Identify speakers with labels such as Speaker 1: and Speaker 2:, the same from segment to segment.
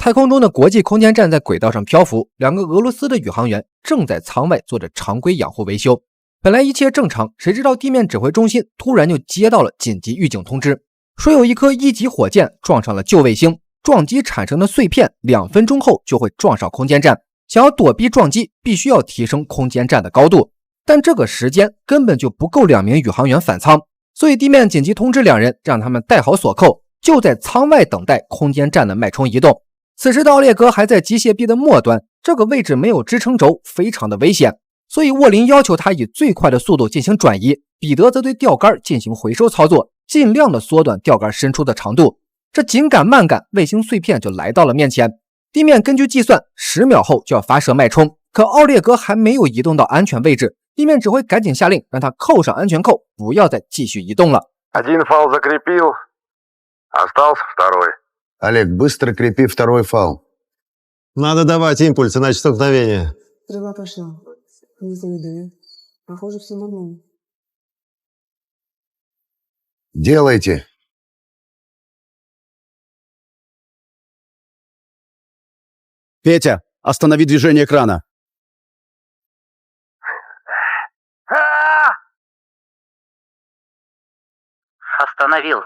Speaker 1: 太空中的国际空间站在轨道上漂浮，两个俄罗斯的宇航员正在舱外做着常规养护维修。本来一切正常，谁知道地面指挥中心突然就接到了紧急预警通知，说有一颗1级火箭撞上了旧卫星，撞击产生的碎片2分钟后就会撞上空间站，想要躲避撞击必须要提升空间站的高度，但这个时间根本就不够2名宇航员返舱，所以地面紧急通知2人，让他们带好锁扣，就在舱外等待空间站的脉冲移动。此时的奥列格还在机械臂的末端，这个位置没有支撑轴，非常的危险，所以沃林要求他以最快的速度进行转移，彼得则对钓竿进行回收操作，尽量的缩短钓竿伸出的长度。这紧赶慢赶，卫星碎片就来到了面前。地面根据计算10秒后就要发射脉冲，可奥列格还没有移动到安全位置，地面指挥赶紧下令让他扣上安全扣，不要再继续移动了。
Speaker 2: 1 фал закрепил, остался 2.
Speaker 3: Олег, быстро крепи 2 фал.
Speaker 4: Надо давать импульсы на столкновение.
Speaker 5: Стрела пошла. Не завидую. Похоже, все нормально.
Speaker 3: Делайте.
Speaker 6: Петя, останови движение крана.
Speaker 7: Остановил.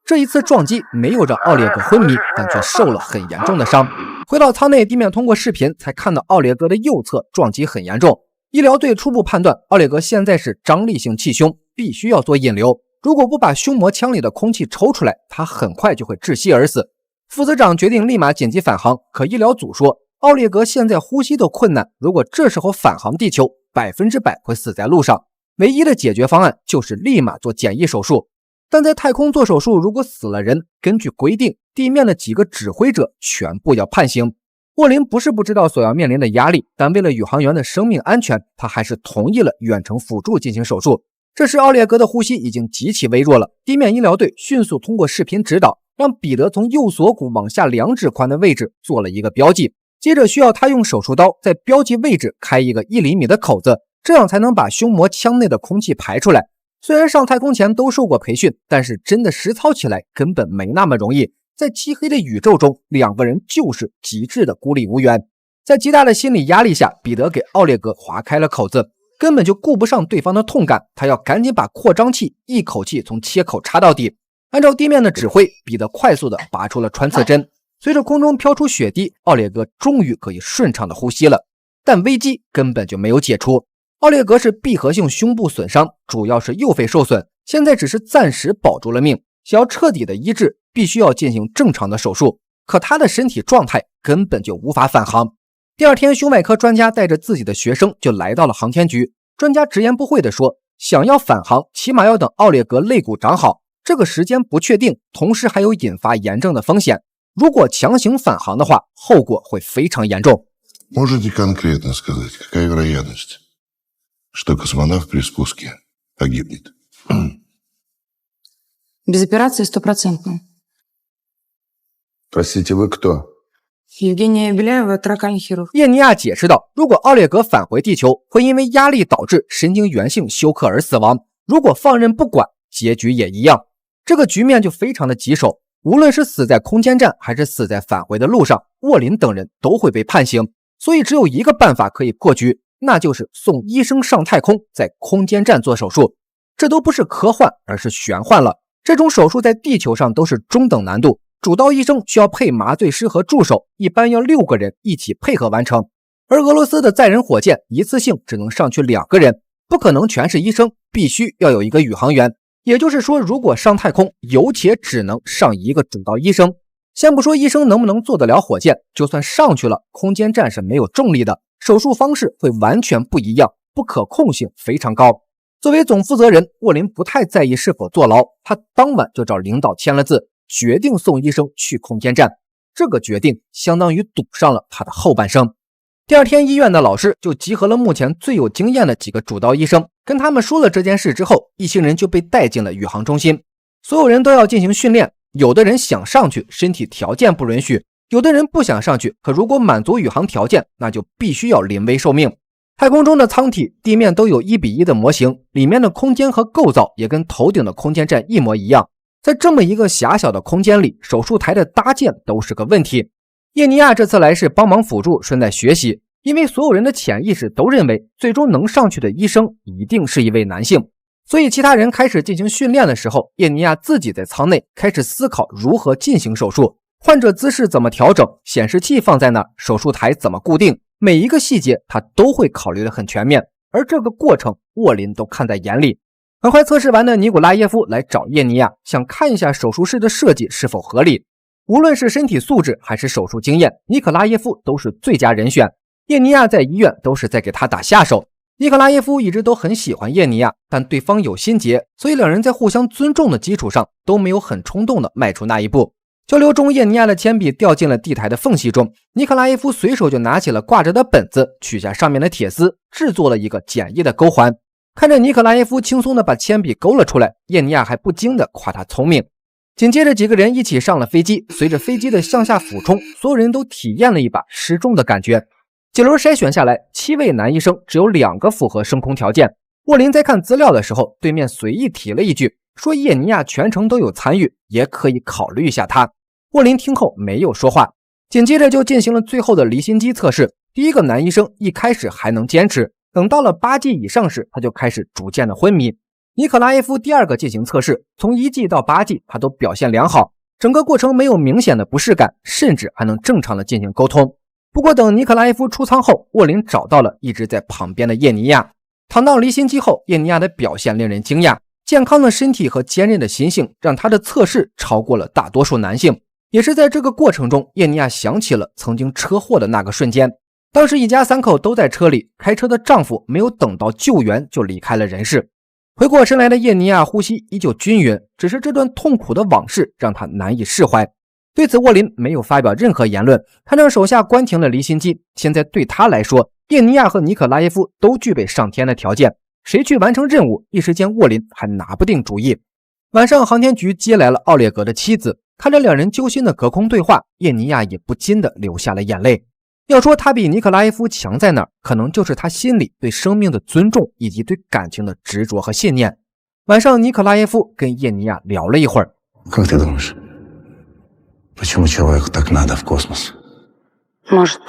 Speaker 1: 这一次撞击没有让奥列格昏迷，但却受了很严重的伤。回到舱内，地面通过视频才看到奥列格的右侧撞击很严重。医疗队初步判断，奥列格现在是张力性气胸，必须要做引流。如果不把胸膜腔里的空气抽出来，他很快就会窒息而死。副司长决定立马紧急返航，可医疗组说，奥列格现在呼吸都困难，如果这时候返航地球，100%会死在路上。唯一的解决方案就是立马做简易手术。但在太空做手术，如果死了人，根据规定，地面的几个指挥者全部要判刑。沃林不是不知道所要面临的压力，但为了宇航员的生命安全，他还是同意了远程辅助进行手术。这时奥列格的呼吸已经极其微弱了，地面医疗队迅速通过视频指导，让彼得从右锁骨往下2指宽的位置做了一个标记，接着需要他用手术刀在标记位置开一个1厘米的口子，这样才能把胸膜腔内的空气排出来。虽然上太空前都受过培训，但是真的实操起来根本没那么容易。在漆黑的宇宙中，2个人就是极致的孤立无援。在极大的心理压力下，彼得给奥列格划开了口子，根本就顾不上对方的痛感，他要赶紧把扩张器一口气从切口插到底。按照地面的指挥，彼得快速的拔出了穿刺针。随着空中飘出血滴，奥列格终于可以顺畅的呼吸了。但危机根本就没有解除。奥列格是闭合性胸部损伤，主要是右肺受损，现在只是暂时保住了命，想要彻底的医治，必须要进行正常的手术。可他的身体状态根本就无法返航。第二天，胸外科专家带着自己的学生就来到了航天局。专家直言不讳地说，想要返航，起码要等奥列格肋骨长好，这个时间不确定，同时还有引发炎症的风险。如果强行返航的话，后果会非常严重。
Speaker 8: Можете конкретно сказать, какая вероятность, что космонавт при спуске погибнет?
Speaker 5: Без операции 100%.
Speaker 3: Простите, вы кто?
Speaker 5: Евгения Беляева, тракальный хирург.
Speaker 1: 叶尼亚解释道，如果奥列格返回地球，会因为压力导致神经源性休克而死亡，如果放任不管，结局也一样。这个局面就非常的棘手，无论是死在空间站还是死在返回的路上，沃林等人都会被判刑，所以只有一个办法可以破局，那就是送医生上太空，在空间站做手术。这都不是科幻，而是玄幻了。这种手术在地球上都是中等难度，主刀医生需要配麻醉师和助手，一般要6个人一起配合完成。而俄罗斯的载人火箭一次性只能上去2个人，不可能全是医生，必须要有一个宇航员。也就是说，如果上太空，有且只能上一个主刀医生。先不说医生能不能做得了火箭，就算上去了，空间站是没有重力的，手术方式会完全不一样，不可控性非常高。作为总负责人，沃林不太在意是否坐牢，他当晚就找领导签了字，决定送医生去空间站。这个决定相当于赌上了他的后半生。第二天，医院的老师就集合了目前最有经验的几个主刀医生，跟他们说了这件事之后，一行人就被带进了宇航中心。所有人都要进行训练，有的人想上去，身体条件不允许；有的人不想上去，可如果满足宇航条件，那就必须要临危受命。太空中的舱体、地面都有1:1的模型，里面的空间和构造也跟头顶的空间站一模一样。在这么一个狭小的空间里，手术台的搭建都是个问题。叶尼亚这次来是帮忙辅助，顺带学习，因为所有人的潜意识都认为最终能上去的医生一定是一位男性，所以其他人开始进行训练的时候，叶尼亚自己在舱内开始思考如何进行手术，患者姿势怎么调整，显示器放在哪，手术台怎么固定，每一个细节他都会考虑得很全面，而这个过程沃林都看在眼里。很快测试完的尼古拉耶夫来找叶尼亚，想看一下手术室的设计是否合理。无论是身体素质还是手术经验，尼可拉耶夫都是最佳人选。叶尼亚在医院都是在给他打下手。尼可拉耶夫一直都很喜欢叶尼亚，但对方有心结，所以两人在互相尊重的基础上都没有很冲动的迈出那一步。交流中，叶尼亚的铅笔掉进了地台的缝隙中，尼可拉耶夫随手就拿起了挂着的本子，取下上面的铁丝，制作了一个简易的勾环。看着尼可拉耶夫轻松地把铅笔勾了出来，叶尼亚还不禁地夸他聪明。紧接着几个人一起上了飞机，随着飞机的向下俯冲，所有人都体验了一把失重的感觉。几轮筛选下来，7位男医生只有2个符合升空条件。沃林在看资料的时候，对面随意提了一句，说叶尼亚全程都有参与，也可以考虑一下他。沃林听后没有说话，紧接着就进行了最后的离心机测试。第一个男医生一开始还能坚持，等到了8剂以上时，他就开始逐渐的昏迷。尼可拉耶夫第二个进行测试，从1剂到8剂，他都表现良好，整个过程没有明显的不适感，甚至还能正常的进行沟通。不过等尼可拉耶夫出舱后，沃林找到了一直在旁边的叶尼亚。躺到离心机后，叶尼亚的表现令人惊讶，健康的身体和坚韧的心性让他的测试超过了大多数男性。也是在这个过程中，叶尼亚想起了曾经车祸的那个瞬间。当时一家3口都在车里，开车的丈夫没有等到救援就离开了人世。回过神来的叶尼亚呼吸依旧均匀，只是这段痛苦的往事让他难以释怀。对此沃林没有发表任何言论，他让手下关停了离心机。现在对他来说，叶尼亚和尼可拉耶夫都具备上天的条件，谁去完成任务，一时间沃林还拿不定主意。晚上航天局接来了奥列格的妻子，看着两人揪心的隔空对话，叶尼亚也不禁的流下了眼泪。要说他比尼可拉耶夫强在哪儿，可能就是他心里对生命的尊重以及对感情的执着和信念。晚上尼可拉耶夫跟叶尼亚聊了一会儿。
Speaker 3: Как ты думаешь, почему человеку так надо в космос?
Speaker 5: Может,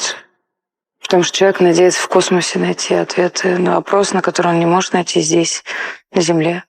Speaker 5: потому что человек надеется в космосе найти ответы на вопросы, на которые он не может найти здесь, на Земле.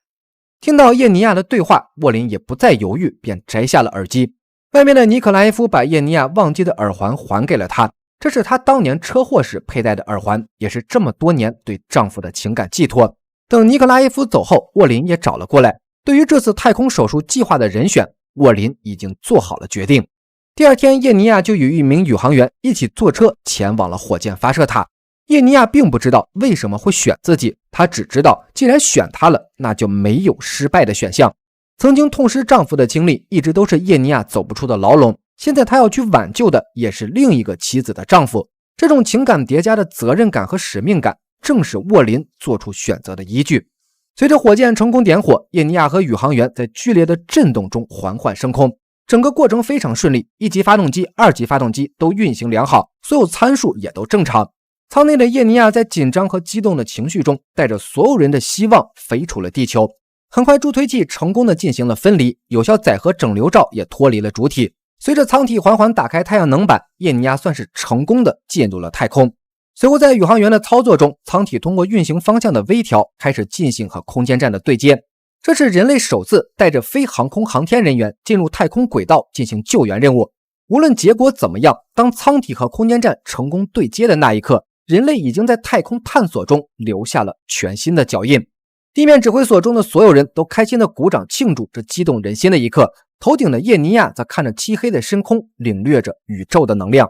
Speaker 1: 听到叶尼亚的对话，沃林也不再犹豫，便摘下了耳机。外面的尼可拉耶夫把叶尼亚忘记的耳环还给了他，这是他当年车祸时佩戴的耳环，也是这么多年对丈夫的情感寄托。等尼可拉耶夫走后，沃林也找了过来。对于这次太空手术计划的人选，沃林已经做好了决定。第二天，叶尼亚就与一名宇航员一起坐车前往了火箭发射塔。叶尼亚并不知道为什么会选自己，他只知道既然选他了，那就没有失败的选项。曾经痛失丈夫的经历一直都是叶尼亚走不出的牢笼，现在他要去挽救的也是另一个妻子的丈夫。这种情感叠加的责任感和使命感，正是沃林做出选择的依据。随着火箭成功点火，叶尼亚和宇航员在剧烈的震动中缓缓升空，整个过程非常顺利，1级发动机、2级发动机都运行良好，所有参数也都正常。舱内的叶尼亚在紧张和激动的情绪中，带着所有人的希望飞出了地球。很快助推器成功的进行了分离，有效载荷整流罩也脱离了主体。随着舱体缓缓打开太阳能板，叶尼亚算是成功的进入了太空。随后在宇航员的操作中，舱体通过运行方向的微调开始进行和空间站的对接。这是人类首次带着非航空航天人员进入太空轨道进行救援任务。无论结果怎么样，当舱体和空间站成功对接的那一刻，人类已经在太空探索中留下了全新的脚印。地面指挥所中的所有人都开心的鼓掌庆祝这激动人心的一刻，头顶的叶尼亚则看着漆黑的深空，领略着宇宙的能量。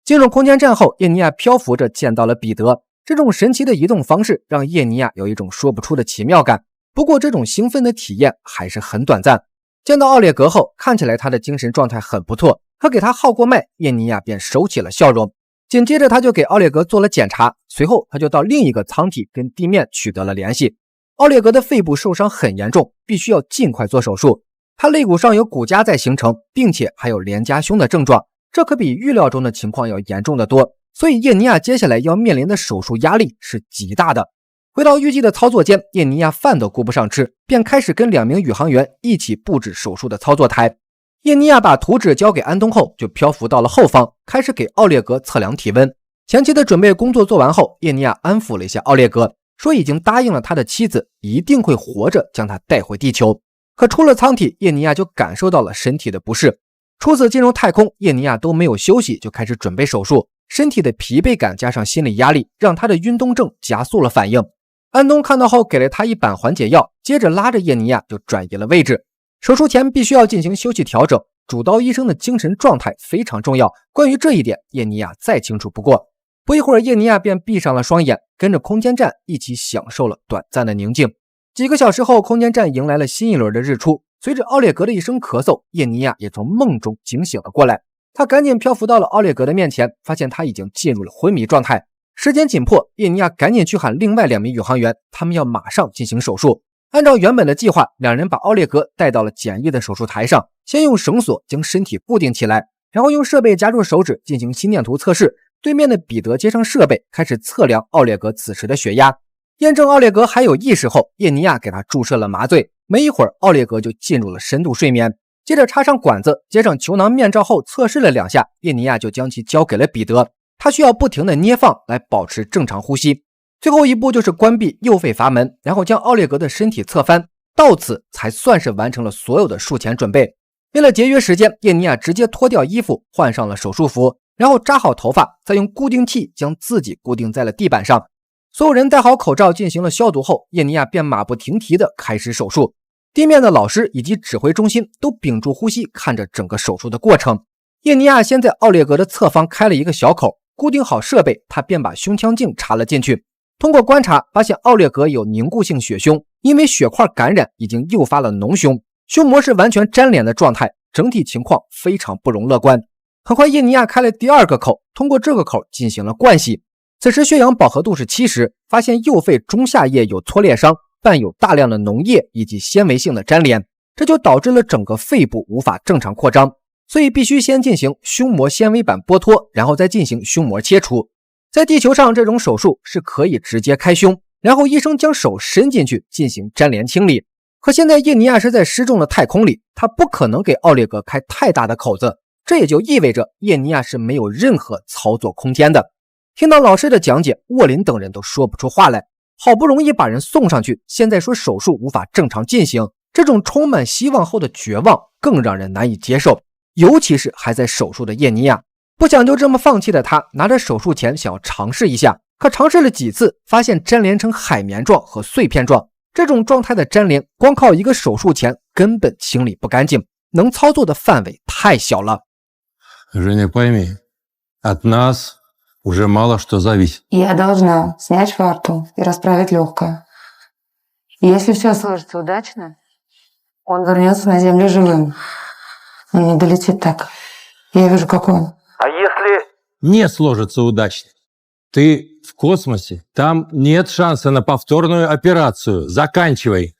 Speaker 1: 进入空间站后，叶尼亚漂浮着见到了彼得，这种神奇的移动方式让叶尼亚有一种说不出的奇妙感。不过这种兴奋的体验还是很短暂。见到奥列格后，看起来他的精神状态很不错，可给他号过脉，叶尼亚便收起了笑容。紧接着他就给奥列格做了检查，随后他就到另一个舱体跟地面取得了联系。奥列格的肺部受伤很严重，必须要尽快做手术。他肋骨上有骨痂在形成，并且还有连夹胸的症状，这可比预料中的情况要严重得多。所以叶尼亚接下来要面临的手术压力是极大的。回到预计的操作间，叶尼亚饭都顾不上吃，便开始跟2名宇航员一起布置手术的操作台。叶尼亚把图纸交给安东后，就漂浮到了后方，开始给奥列格测量体温。前期的准备工作做完后，叶尼亚安抚了一下奥列格，说已经答应了他的妻子一定会活着将他带回地球。可出了舱体，叶尼亚就感受到了身体的不适。初次进入太空，叶尼亚都没有休息就开始准备手术，身体的疲惫感加上心理压力，让他的晕动症加速了反应。安东看到后给了他一板缓解药，接着拉着叶尼亚就转移了位置。手术前必须要进行休息调整，主刀医生的精神状态非常重要，关于这一点叶尼亚再清楚不过。不一会儿，叶尼亚便闭上了双眼，跟着空间站一起享受了短暂的宁静。几个小时后，空间站迎来了新一轮的日出。随着奥列格的一声咳嗽，叶尼亚也从梦中惊醒了过来。他赶紧漂浮到了奥列格的面前，发现他已经进入了昏迷状态。时间紧迫，叶尼亚赶紧去喊另外2名宇航员，他们要马上进行手术。按照原本的计划，两人把奥列格带到了简易的手术台上，先用绳索将身体固定起来，然后用设备夹住手指进行心电图测试。对面的彼得接上设备，开始测量奥列格此时的血压。验证奥列格还有意识后，叶尼亚给他注射了麻醉。没一会儿，奥列格就进入了深度睡眠。接着插上管子，接上球囊面罩后测试了2下，叶尼亚就将其交给了彼得。他需要不停的捏放来保持正常呼吸。最后一步就是关闭右肺阀门，然后将奥列格的身体侧翻，到此才算是完成了所有的术前准备。为了节约时间，叶尼亚直接脱掉衣服，换上了手术服，然后扎好头发，再用固定器将自己固定在了地板上。所有人戴好口罩进行了消毒后，叶尼亚便马不停蹄地开始手术。地面的老师以及指挥中心都屏住呼吸看着整个手术的过程。叶尼亚先在奥列格的侧方开了一个小口，固定好设备，他便把胸腔镜插了进去。通过观察发现奥列格有凝固性血胸，因为血块感染已经诱发了脓胸，胸膜是完全粘连的状态，整体情况非常不容乐观。很快叶尼亚开了第2个口，通过这个口进行了灌洗。此时血氧饱和度是70，发现右肺中下叶有挫裂伤，伴有大量的脓液以及纤维性的粘连，这就导致了整个肺部无法正常扩张，所以必须先进行胸膜纤维板剥脱，然后再进行胸膜切除。在地球上，这种手术是可以直接开胸，然后医生将手伸进去进行粘连清理。可现在叶尼亚是在失重的太空里，他不可能给奥列格开太大的口子，这也就意味着叶尼亚是没有任何操作空间的。听到老师的讲解，沃林等人都说不出话来。好不容易把人送上去，现在说手术无法正常进行，这种充满希望后的绝望更让人难以接受。尤其是还在手术的叶尼亚，不想就这么放弃的他，拿着手术钳想要尝试一下，可尝试了几次，发现粘连成海绵状和碎片状，这种状态的粘连光靠一个手术钳根本清理不干净，能操作的范围太小了。
Speaker 3: Женя, пойми, от нас уже мало что зависит.
Speaker 5: Я должна снять фарту и расправить легкое. Если все сложится удачно, он вернется на землю живым. Но не долетит так. Я вижу, как он.
Speaker 2: А если...
Speaker 9: Не сложится удачно. Ты в космосе, там нет шанса на повторную операцию. Заканчивай.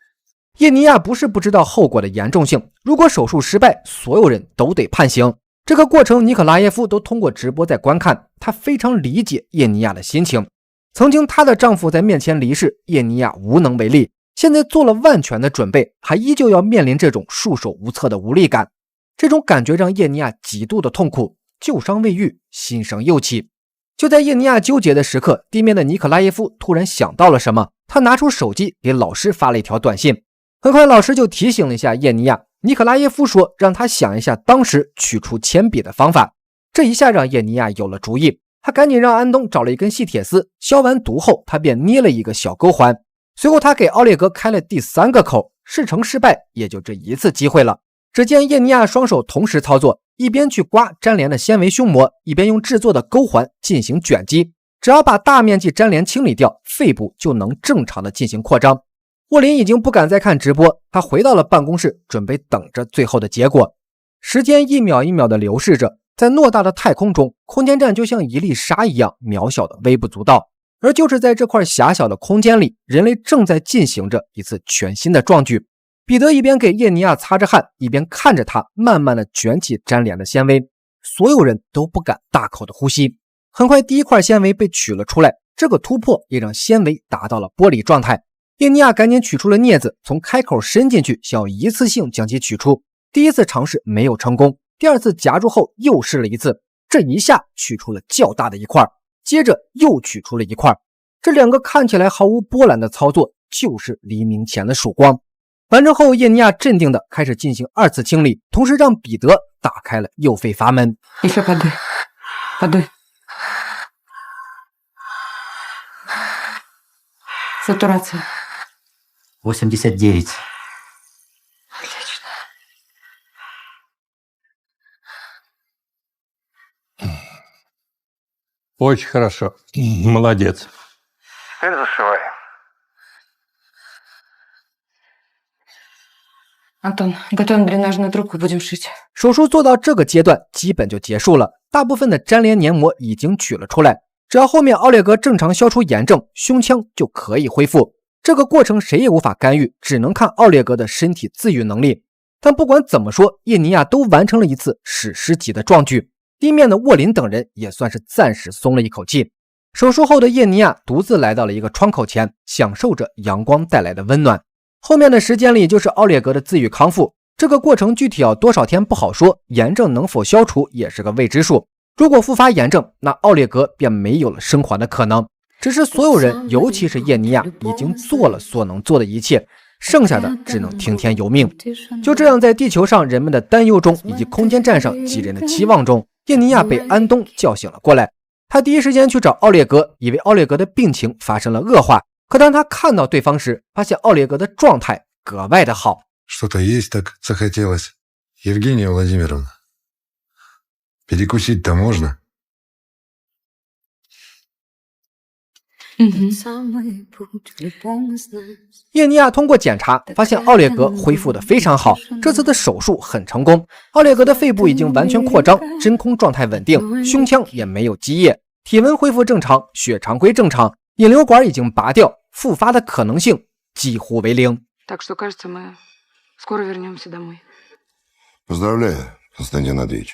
Speaker 1: 叶尼亚不是不知道后果的严重性，如果手术失败，所有人都得判刑。这个过程尼可拉耶夫都通过直播在观看，他非常理解叶尼亚的心情。曾经她的丈夫在面前离世，叶尼亚无能为力，现在做了万全的准备，还依旧要面临这种束手无策的无力感。这种感觉让叶尼亚极度的痛苦，旧伤未愈，新生又起。就在叶尼亚纠结的时刻，地面的尼可拉耶夫突然想到了什么，他拿出手机给老师发了一条短信。很快老师就提醒了一下叶尼亚，尼可拉耶夫说让他想一下当时取出铅笔的方法。这一下让叶尼亚有了主意，他赶紧让安东找了一根细铁丝，消完毒后他便捏了一个小钩环。随后他给奥列格开了第3个口，事成失败也就这一次机会了。只见叶尼亚双手同时操作，一边去刮粘连的纤维胸膜，一边用制作的钩环进行卷击。只要把大面积粘连清理掉，肺部就能正常的进行扩张。沃林已经不敢再看直播，他回到了办公室，准备等着最后的结果。时间一秒一秒的流逝着，在偌大的太空中，空间站就像一粒沙一样渺小的微不足道。而就是在这块狭小的空间里，人类正在进行着一次全新的壮举。彼得一边给叶尼亚擦着汗，一边看着他慢慢的卷起粘连的纤维，所有人都不敢大口的呼吸。很快第一块纤维被取了出来，这个突破也让纤维达到了剥离状态。叶尼亚赶紧取出了镊子，从开口伸进去，想要一次性将其取出。第一次尝试没有成功，第二次夹住后又试了一次，这一下取出了较大的一块，接着又取出了一块。这两个看起来毫无波澜的操作，就是黎明前的曙光。完成后，叶尼亚镇定地开始进行二次清理，同时让彼得打开了右肺阀门。
Speaker 5: Еще подуй. Подуй. Сатурация.
Speaker 7: 89.
Speaker 5: Отлично.
Speaker 9: Очень хорошо. Молодец.
Speaker 2: Теперь зашивай.
Speaker 5: Антон, готовим дренажную трубку, будем шить.
Speaker 1: 手术做到这个阶段基本就结束了，大部分的粘连黏膜已经取了出来，只要后面奥列格正常消除炎症，胸腔就可以恢复。这个过程谁也无法干预，只能看奥列格的身体自愈能力。但不管怎么说，叶尼亚都完成了一次史诗级的壮举，地面的沃林等人也算是暂时松了一口气。手术后的叶尼亚独自来到了一个窗口前，享受着阳光带来的温暖。后面的时间里就是奥列格的自愈康复，这个过程具体要多少天不好说，炎症能否消除也是个未知数。如果复发炎症，那奥列格便没有了生还的可能。只是所有人，尤其是叶尼亚，已经做了所能做的一切，剩下的只能听天由命。就这样，在地球上人们的担忧中，以及空间站上几人的期望中，叶尼亚被安东叫醒了过来。他第一时间去找奥列格，以为奥列格的病情发生了恶化。可当他看到对方时，发现奥列格的状态格外的好。
Speaker 3: Что-то есть так захотелось. Евгения Владимировна, перекусить-то можно?
Speaker 1: 叶尼亚通过检查发现奥列格恢复得非常好，这次的手术很成功。奥列格的肺部已经完全扩张，真空状态稳定，胸腔也没有积液，体温恢复正常，血常规正常，引流管已经拔掉，复发的可能性几乎为零。
Speaker 5: Так что, кажется, мы скоро вернемся домой.
Speaker 8: Поздравляю, Константин Андреевич.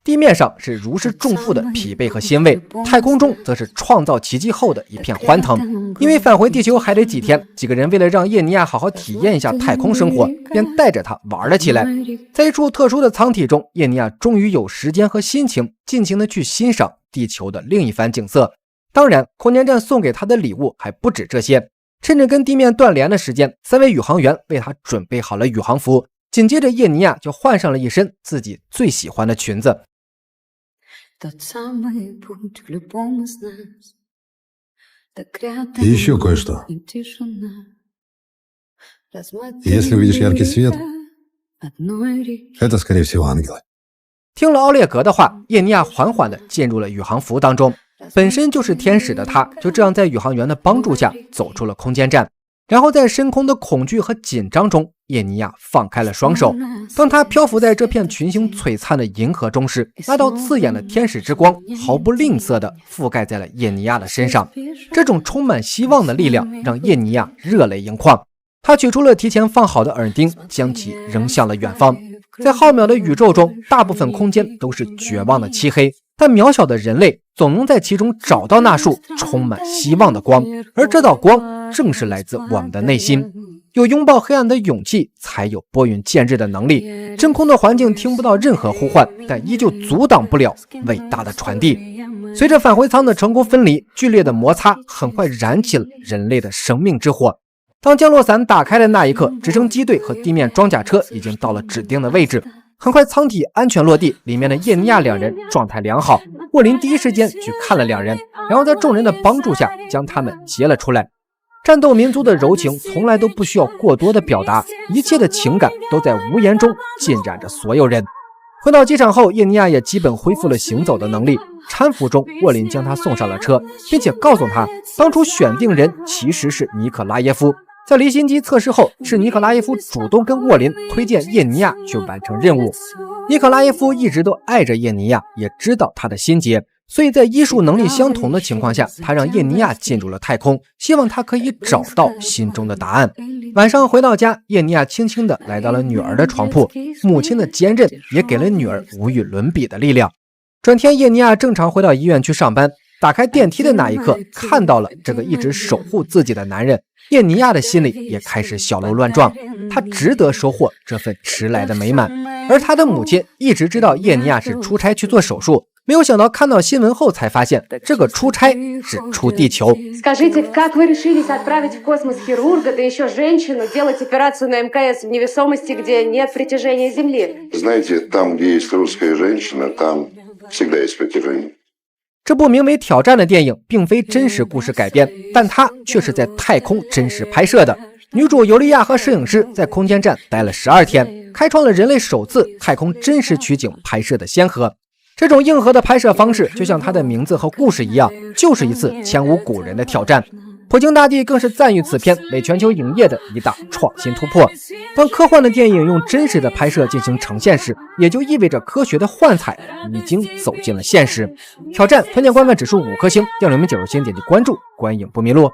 Speaker 1: 地面上是如释重负的疲惫和欣慰，太空中则是创造奇迹后的一片欢腾。因为返回地球还得几天，几个人为了让叶尼亚好好体验一下太空生活，便带着他玩了起来。在一处特殊的舱体中，叶尼亚终于有时间和心情尽情的去欣赏地球的另一番景色。当然，空间站送给他的礼物还不止这些。趁着跟地面断联的时间，3位宇航员为他准备好了宇航服，紧接着叶尼亚就换上了一身自己最喜欢的裙子。
Speaker 3: И еще кое-что. Если увидишь яркий свет, это, скорее всего, ангелы.
Speaker 1: 听了奥列格的话，叶尼亚缓缓地进入了宇航服当中。本身就是天使的他，就这样在宇航员的帮助下走出了空间站。然后在深空的恐惧和紧张中，叶尼亚放开了双手。当他漂浮在这片群星璀璨的银河中时，那道刺眼的天使之光毫不吝啬地覆盖在了叶尼亚的身上。这种充满希望的力量让叶尼亚热泪盈眶。他取出了提前放好的耳钉，将其扔向了远方。在浩渺的宇宙中，大部分空间都是绝望的漆黑，但渺小的人类总能在其中找到那束充满希望的光，而这道光正是来自我们的内心。有拥抱黑暗的勇气，才有拨云见日的能力。真空的环境听不到任何呼唤，但依旧阻挡不了伟大的传递。随着返回舱的成功分离，剧烈的摩擦很快燃起了人类的生命之火。当降落伞打开的那一刻，直升机队和地面装甲车已经到了指定的位置。很快舱体安全落地，里面的叶尼亚两人状态良好。沃林第一时间去看了两人，然后在众人的帮助下将他们接了出来。战斗民族的柔情从来都不需要过多的表达，一切的情感都在无言中浸染着所有人。回到机场后，叶尼亚也基本恢复了行走的能力。搀扶中，沃林将他送上了车，并且告诉他，当初选定人其实是尼可拉耶夫。在离心机测试后，是尼可拉耶夫主动跟沃林推荐叶尼亚去完成任务。尼可拉耶夫一直都爱着叶尼亚，也知道他的心结，所以在医术能力相同的情况下，他让叶尼亚进入了太空，希望他可以找到心中的答案。晚上回到家，叶尼亚轻轻地来到了女儿的床铺，母亲的坚韧也给了女儿无与伦比的力量。转天，叶尼亚正常回到医院去上班，打开电梯的那一刻，看到了这个一直守护自己的男人，叶尼亚的心里也开始小鹿乱撞，他值得收获这份迟来的美满。而他的母亲一直知道叶尼亚是出差去做手术，没有想到看到新闻后才发现，这个出差是出地球。
Speaker 10: Скажите, как вы решились отправить в космос хирурга, да еще женщину, делать операцию на МКС в невесомости, где нет притяжения Земли?
Speaker 8: Знаете, там, где есть русская женщина, там всегда есть притяжение.
Speaker 1: 这部名为《挑战》的电影并非真实故事改编，但它却是在太空真实拍摄的。女主尤利亚和摄影师在空间站待了12天，开创了人类首次太空真实取景拍摄的先河。这种硬核的拍摄方式，就像它的名字和故事一样，就是一次前无古人的挑战。普京大帝更是赞誉此片为全球影业的一大创新突破。当科幻的电影用真实的拍摄进行呈现时，也就意味着科学的幻彩已经走进了现实。挑战推荐观看指数5颗星，调6名9入星，点击关注，观影不迷路。